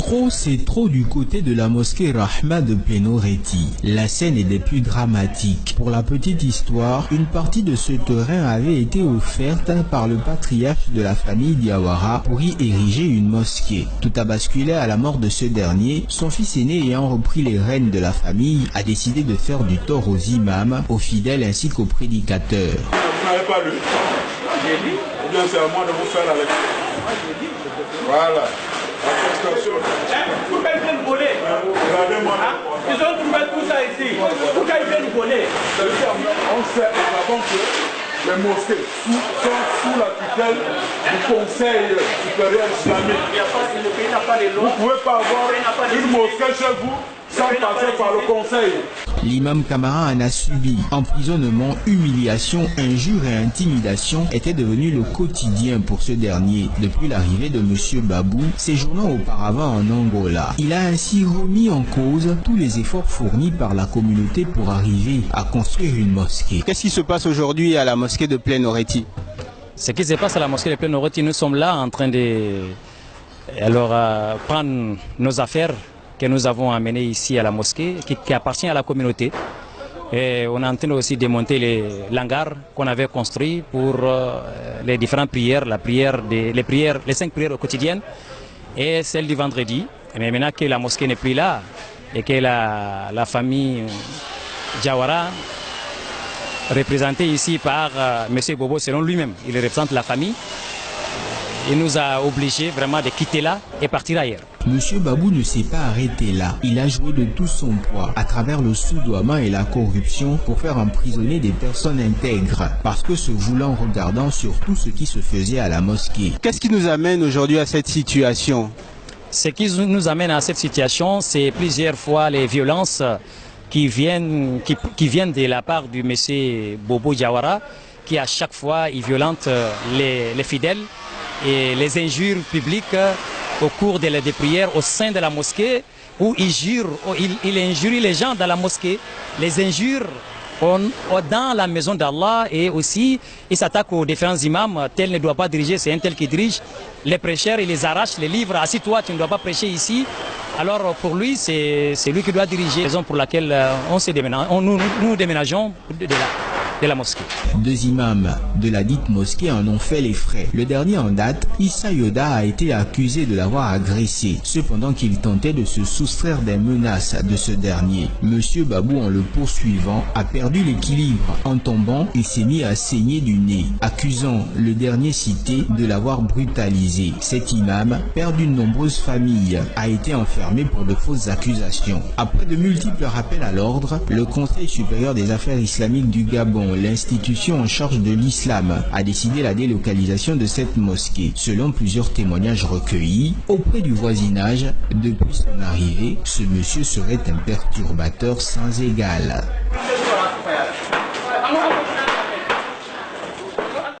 Trop, c'est trop du côté de la mosquée Rahma de Plénoreti. La scène est des plus dramatiques. Pour la petite histoire, une partie de ce terrain avait été offerte par le patriarche de la famille Diawara pour y ériger une mosquée. Tout a basculé à la mort de ce dernier. Son fils aîné ayant repris les rênes de la famille a décidé de faire du tort aux imams, aux fidèles ainsi qu'aux prédicateurs. Vous n'avez pas lu? J'ai lu. Eh bien, c'est à moi de vous faire la lecture. Moi, j'ai lu. Voilà. Pourquoi ils viennent voler? Ils ont trouvé tout ça ici. Pourquoi ils viennent voler? On sait avant que les mosquées sont sous la tutelle du Conseil supérieur islamique. Le pays n'a pas les lois. Vous ne pouvez pas avoir une mosquée chez vous sans passer par le Conseil. L'imam Camara en a subi. Emprisonnement, humiliation, injures et intimidation étaient devenus le quotidien pour ce dernier depuis l'arrivée de M. Babou, séjournant auparavant en Angola. Il a ainsi remis en cause tous les efforts fournis par la communauté pour arriver à construire une mosquée. Qu'est-ce qui se passe aujourd'hui à la mosquée de Plénoreti? Ce qui se passe à la mosquée de Plénoreti, nous sommes là en train de prendre nos affaires que nous avons amenées ici à la mosquée, qui appartient à la communauté. Et on est en train aussi de monter l'hangar qu'on avait construit pour les différentes prières, les 5 prières quotidiennes et celle du vendredi. Mais maintenant que la mosquée n'est plus là et que la famille Diawara, représentée ici par M. Bobo, selon lui-même, il représente la famille, il nous a obligés vraiment de quitter là et partir ailleurs. Monsieur Babou ne s'est pas arrêté là. Il a joué de tout son poids à travers le soudoiement et la corruption pour faire emprisonner des personnes intègres, parce que se voulant regardant sur tout ce qui se faisait à la mosquée. Qu'est-ce qui nous amène aujourd'hui à cette situation? Ce qui nous amène à cette situation, c'est plusieurs fois les violences qui viennent de la part du monsieur Bobo Diawara, qui à chaque fois il violente les fidèles et les injures publiques au cours des prières au sein de la mosquée, où il injurie les gens dans la mosquée, les injures dans la maison d'Allah, et aussi il s'attaque aux différents imams. Tel ne doit pas diriger, c'est un tel qui dirige. Les prêcheurs, il les arrache, les livres. Assis-toi, tu ne dois pas prêcher ici. Alors pour lui, c'est lui qui doit diriger. Raison pour laquelle nous déménageons de la mosquée. 2 imams de la dite mosquée en ont fait les frais. Le dernier en date, Issa Yoda, a été accusé de l'avoir agressé, cependant qu'il tentait de se soustraire des menaces de ce dernier. Monsieur Babou, en le poursuivant, a perdu l'équilibre. En tombant, il s'est mis à saigner du nez, accusant le dernier cité de l'avoir brutalisé. Cet imam, père d'une nombreuse famille, a été enfermé pour de fausses accusations. Après de multiples rappels à l'ordre, le Conseil supérieur des affaires islamiques du Gabon, l'institution en charge de l'islam, a décidé la délocalisation de cette mosquée. Selon plusieurs témoignages recueillis auprès du voisinage, depuis son arrivée, ce monsieur serait un perturbateur sans égal.